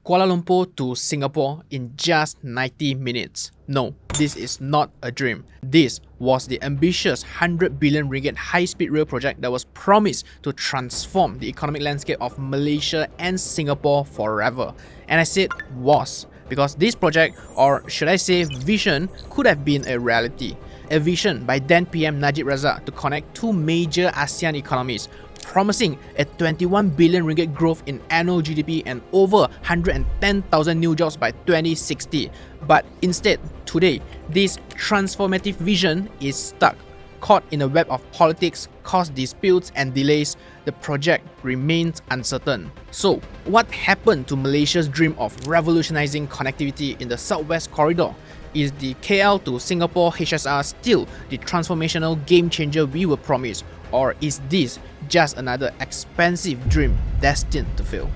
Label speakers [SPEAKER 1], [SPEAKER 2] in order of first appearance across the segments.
[SPEAKER 1] Kuala Lumpur to Singapore in just 90 minutes. No, this is not a dream. This was the ambitious 100 billion ringgit high-speed rail project that was promised to transform the economic landscape of Malaysia and Singapore forever. And I said was, because this project, or should I say vision, could have been a reality. A vision by then PM Najib Razak to connect two major ASEAN economies, promising a 21 billion ringgit growth in annual GDP and over 110,000 new jobs by 2060. But instead, today, this transformative vision is stuck. Caught in a web of politics, cost disputes and delays, the project remains uncertain. So, what happened to Malaysia's dream of revolutionizing connectivity in the Southwest Corridor? Is the KL to Singapore HSR still the transformational game changer we were promised? Or is this just another expensive dream destined to fail?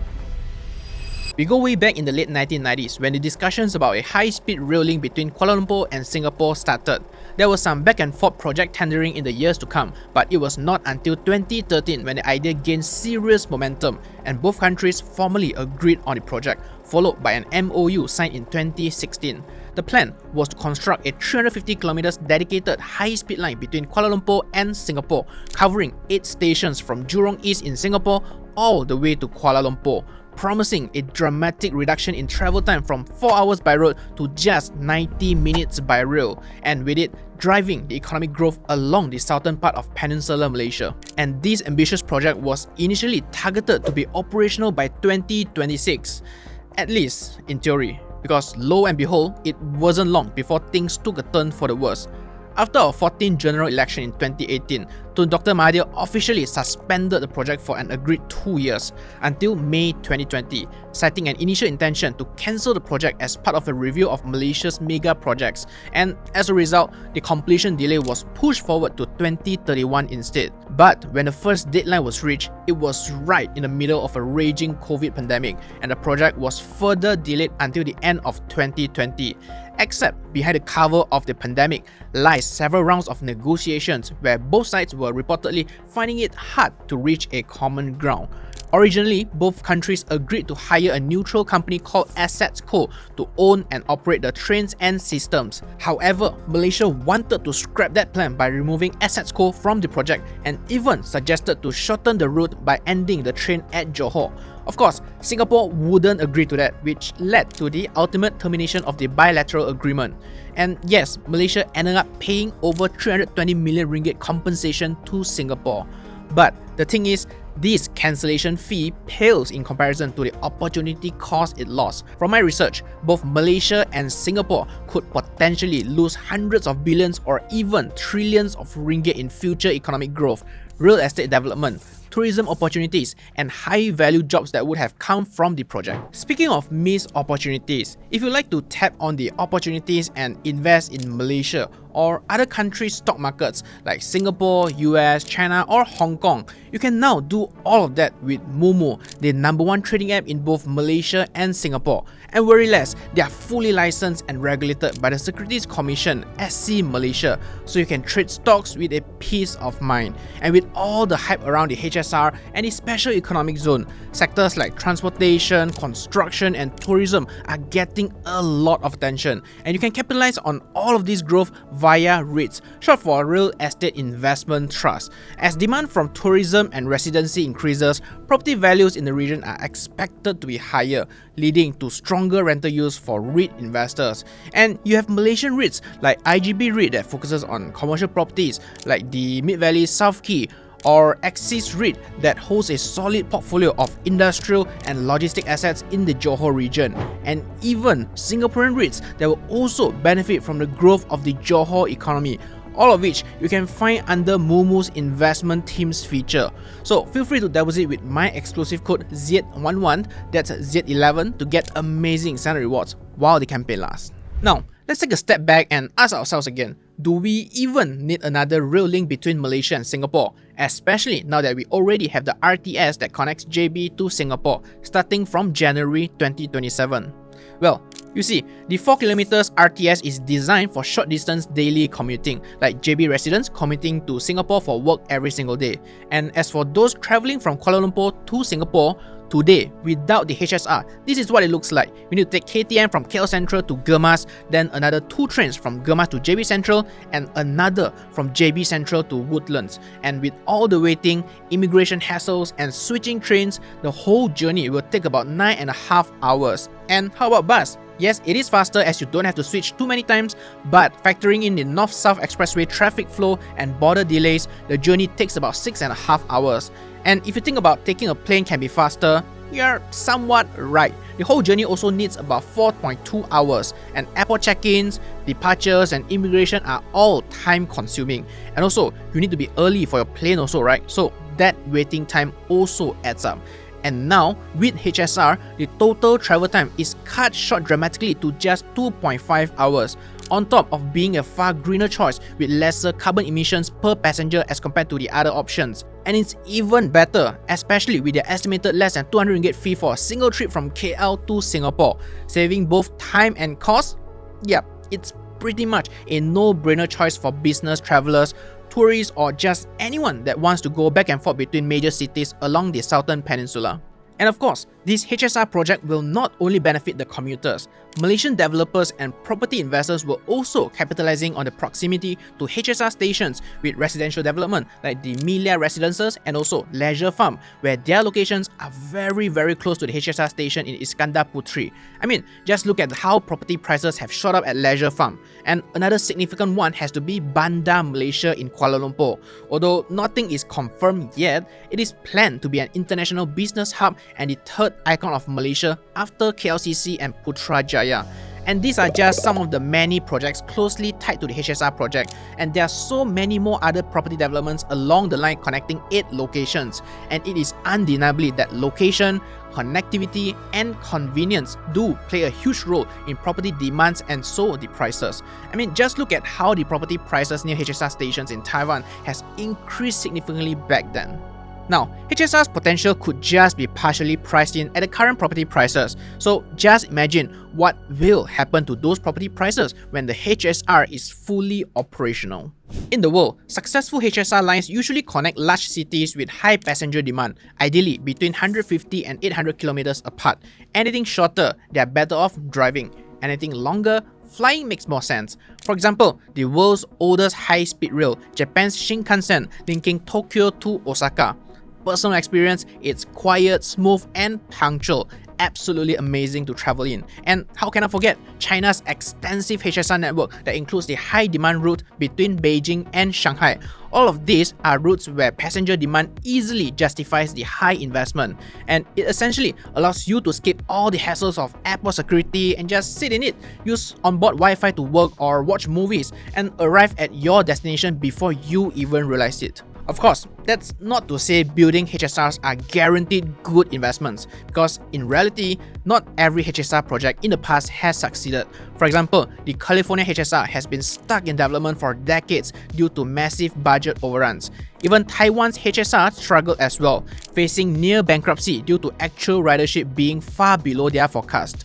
[SPEAKER 1] We go way back in the late 1990s when the discussions about a high-speed rail link between Kuala Lumpur and Singapore started. There was some back and forth project tendering in the years to come, but it was not until 2013 when the idea gained serious momentum and both countries formally agreed on the project, followed by an MOU signed in 2016. The plan was to construct a 350 km dedicated high-speed line between Kuala Lumpur and Singapore, covering 8 stations from Jurong East in Singapore all the way to Kuala Lumpur, promising a dramatic reduction in travel time from 4 hours by road to just 90 minutes by rail, and with it, driving the economic growth along the southern part of peninsular Malaysia. And this ambitious project was initially targeted to be operational by 2026, at least in theory, because lo and behold, it wasn't long before things took a turn for the worse. After our 14th general election in 2018, Tun Dr. Mahathir officially suspended the project for an agreed 2 years until May 2020, citing an initial intention to cancel the project as part of a review of Malaysia's mega projects, and as a result, the completion delay was pushed forward to 2031 instead. But when the first deadline was reached, it was right in the middle of a raging COVID pandemic, and the project was further delayed until the end of 2020. Except behind the cover of the pandemic lies several rounds of negotiations where both sides were reportedly finding it hard to reach a common ground. Originally, both countries agreed to hire a neutral company called Assets Co. to own and operate the trains and systems. However, Malaysia wanted to scrap that plan by removing Assets Co. from the project and even suggested to shorten the route by ending the train at Johor. Of course, Singapore wouldn't agree to that, which led to the ultimate termination of the bilateral agreement. And yes, Malaysia ended up paying over 320 million ringgit compensation to Singapore. But the thing is, this cancellation fee pales in comparison to the opportunity cost it lost. From my research, both Malaysia and Singapore could potentially lose hundreds of billions or even trillions of ringgit in future economic growth, real estate development, tourism opportunities, and high-value jobs that would have come from the project. Speaking of missed opportunities, if you like to tap on the opportunities and invest in Malaysia or other countries' stock markets like Singapore, US, China, or Hong Kong, you can now do all of that with Moomoo, the #1 trading app in both Malaysia and Singapore. And worry less, they are fully licensed and regulated by the Securities Commission SC Malaysia, so you can trade stocks with a peace of mind. And with all the hype around the HSR and the Special Economic Zone, sectors like transportation, construction, and tourism are getting a lot of attention, and you can capitalize on all of this growth via REITs, short for Real Estate Investment Trust. As demand from tourism and residency increases, property values in the region are expected to be higher, leading to stronger rental use for REIT investors. And you have Malaysian REITs like IGB REIT that focuses on commercial properties like the Mid-Valley South Key, or Axis REIT that holds a solid portfolio of industrial and logistic assets in the Johor region, and even Singaporean REITs that will also benefit from the growth of the Johor economy, all of which you can find under Moomoo's investment teams feature. So feel free to deposit with my exclusive code Z11, that's Z11, to get amazing standard rewards while the campaign lasts. Now, let's take a step back and ask ourselves again, do we even need another rail link between Malaysia and Singapore, especially now that we already have the RTS that connects JB to Singapore starting from January 2027? Well, you see, the 4km RTS is designed for short distance daily commuting, like JB residents commuting to Singapore for work every single day. And as for those travelling from Kuala Lumpur to Singapore, today, without the HSR, this is what it looks like. You need to take KTM from KL Central to Gemas, then another 2 trains from Gemas to JB Central, and another from JB Central to Woodlands. And with all the waiting, immigration hassles, and switching trains, the whole journey will take about 9.5 hours. And how about bus? Yes, it is faster as you don't have to switch too many times, but factoring in the North-South Expressway traffic flow and border delays, the journey takes about 6.5 hours. And if you think about taking a plane can be faster, you're somewhat right. The whole journey also needs about 4.2 hours, and airport check-ins, departures, and immigration are all time-consuming. And also, you need to be early for your plane also, right? So that waiting time also adds up. And now, with HSR, the total travel time is cut short dramatically to just 2.5 hours, on top of being a far greener choice with lesser carbon emissions per passenger as compared to the other options. And it's even better, especially with the estimated less than 200 ringgit fee for a single trip from KL to Singapore, saving both time and cost. Yep, it's pretty much a no-brainer choice for business travelers, tourists, or just anyone that wants to go back and forth between major cities along the Southern Peninsula. And of course, this HSR project will not only benefit the commuters. Malaysian developers and property investors were also capitalizing on the proximity to HSR stations with residential development like the Milia Residences and also Leisure Farm, where their locations are very close to the HSR station in Iskandar, Puteri. I mean, just look at how property prices have shot up at Leisure Farm. And another significant one has to be Bandar, Malaysia in Kuala Lumpur. Although nothing is confirmed yet, it is planned to be an international business hub and the third icon of Malaysia after KLCC and Putrajaya. And these are just some of the many projects closely tied to the HSR project, and there are so many more other property developments along the line connecting 8 locations. And it is undeniably that location, connectivity, and convenience do play a huge role in property demands and so the prices. I mean, just look at how the property prices near HSR stations in Taiwan has increased significantly back then. Now, HSR's potential could just be partially priced in at the current property prices. So just imagine what will happen to those property prices when the HSR is fully operational. In the world, successful HSR lines usually connect large cities with high passenger demand, ideally between 150 and 800 kilometers apart. Anything shorter, they are better off driving. Anything longer, flying makes more sense. For example, the world's oldest high-speed rail, Japan's Shinkansen, linking Tokyo to Osaka. Personal experience, it's quiet, smooth, and punctual. Absolutely amazing to travel in. And how can I forget China's extensive HSR network that includes the high demand route between Beijing and Shanghai. All of these are routes where passenger demand easily justifies the high investment, and it essentially allows you to skip all the hassles of airport security and just sit in it, use onboard Wi-Fi to work or watch movies, and arrive at your destination before you even realize it. Of course, that's not to say building HSRs are guaranteed good investments, because in reality, not every HSR project in the past has succeeded. For example, the California HSR has been stuck in development for decades due to massive budget overruns. Even Taiwan's HSR struggled as well, facing near bankruptcy due to actual ridership being far below their forecast.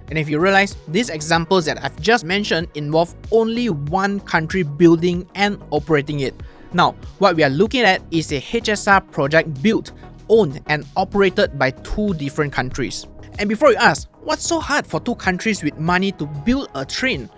[SPEAKER 1] And if you realize, these examples that I've just mentioned involve only one country building and operating it. Now, what we are looking at is a HSR project built, owned, and operated by 2 different countries. And before you ask, what's so hard for 2 countries with money to build a train?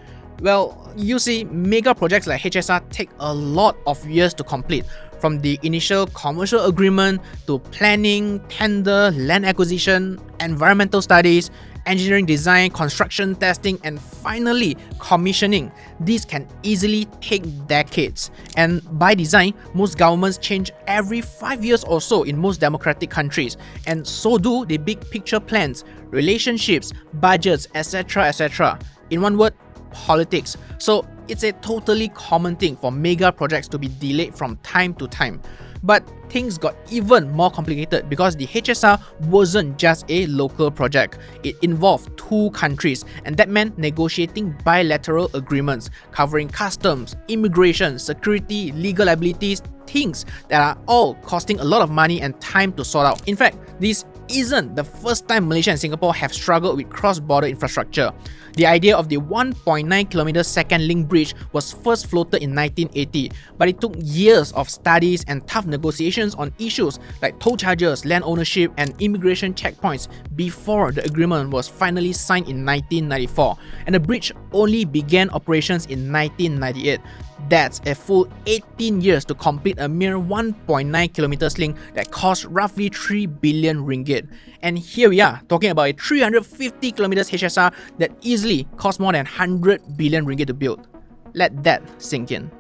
[SPEAKER 1] Well, you see, mega projects like HSR take a lot of years to complete, from the initial commercial agreement to planning, tender, land acquisition, environmental studies, engineering design, construction testing, and finally commissioning. These can easily take decades. And by design, most governments change every 5 years or so in most democratic countries, and so do the big picture plans, relationships, budgets, etc. In one word, politics. So it's a totally common thing for mega projects to be delayed from time to time. But things got even more complicated because the HSR wasn't just a local project. It involved 2 countries, and that meant negotiating bilateral agreements covering customs, immigration, security, legal liabilities, things that are all costing a lot of money and time to sort out. In fact, these isn't the first time Malaysia and Singapore have struggled with cross-border infrastructure. The idea of the 1.9km second link bridge was first floated in 1980, but it took years of studies and tough negotiations on issues like toll charges, land ownership, and immigration checkpoints before the agreement was finally signed in 1994, and the bridge only began operations in 1998. That's a full 18 years to complete a mere 1.9km link that cost roughly 3 billion ringgit. And here we are talking about a 350km HSR that easily cost more than 100 billion ringgit to build. Let that sink in.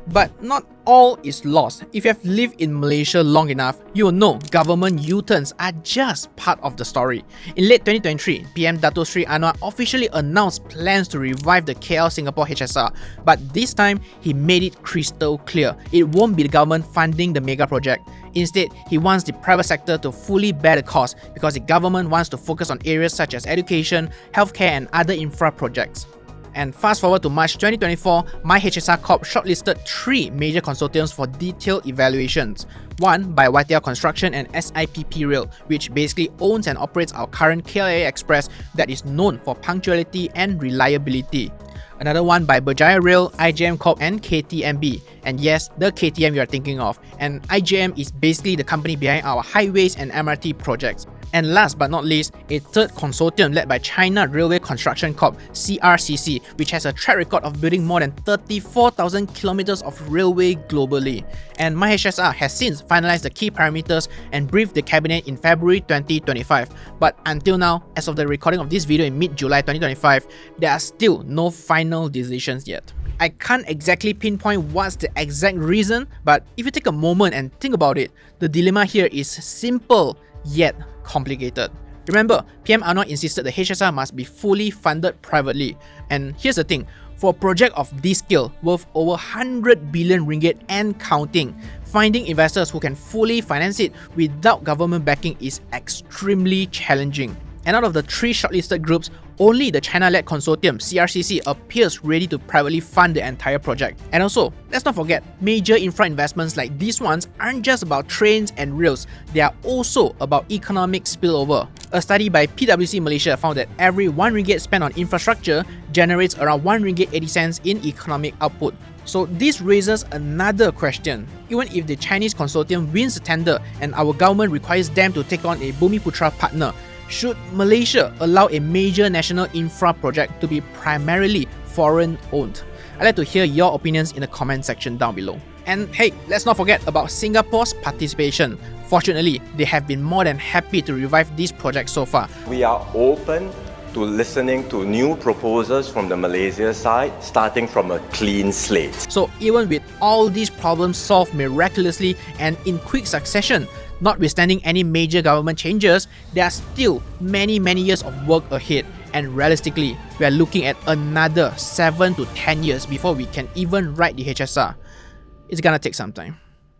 [SPEAKER 1] But not all is lost. If you have lived in Malaysia long enough, you will know government U-turns are just part of the story. In late 2023, PM Dato Sri Anwar officially announced plans to revive the KL-Singapore HSR, but this time he made it crystal clear it won't be the government funding the mega project. Instead, he wants the private sector to fully bear the cost because the government wants to focus on areas such as education, healthcare, and other infra projects. And fast forward to March 2024, MyHSR Corp shortlisted 3 major consortiums for detailed evaluations. One by YTL Construction and SIPP Rail, which basically owns and operates our current KLIA Express that is known for punctuality and reliability. Another one by Berjaya Rail, IJM Corp and KTMB. And yes, the KTM you are thinking of. And IJM is basically the company behind our highways and MRT projects. And last but not least, a third consortium led by China Railway Construction Corp, CRCC, which has a track record of building more than 34,000 kilometers of railway globally. And MyHSR has since finalized the key parameters and briefed the cabinet in February 2025. But until now, as of the recording of this video in mid-July 2025, there are still no final decisions yet. I can't exactly pinpoint what's the exact reason, but if you take a moment and think about it, the dilemma here is simple yet complicated. Remember, PM Anwar insisted the HSR must be fully funded privately. And here's the thing, for a project of this scale, worth over 100 billion ringgit and counting, finding investors who can fully finance it without government backing is extremely challenging. And out of the 3 shortlisted groups, only the China-led consortium CRCC appears ready to privately fund the entire project. And also, let's not forget, major infra investments like these ones aren't just about trains and rails, they are also about economic spillover. A study by PwC Malaysia found that every 1 ringgit spent on infrastructure generates around 1 ringgit 80 cents in economic output. So this raises another question. Even if the Chinese consortium wins the tender and our government requires them to take on a Bumiputra partner, should Malaysia allow a major national infra project to be primarily foreign owned? I'd like to hear your opinions in the comment section down below. And hey, let's not forget about Singapore's participation. Fortunately, they have been more than happy to revive this project so far.
[SPEAKER 2] We are open to listening to new proposals from the Malaysia side, starting from a clean slate.
[SPEAKER 1] So even with all these problems solved miraculously and in quick succession, notwithstanding any major government changes, there are still many years of work ahead, and realistically, we are looking at another 7 to 10 years before we can even write the HSR. It's gonna take some time.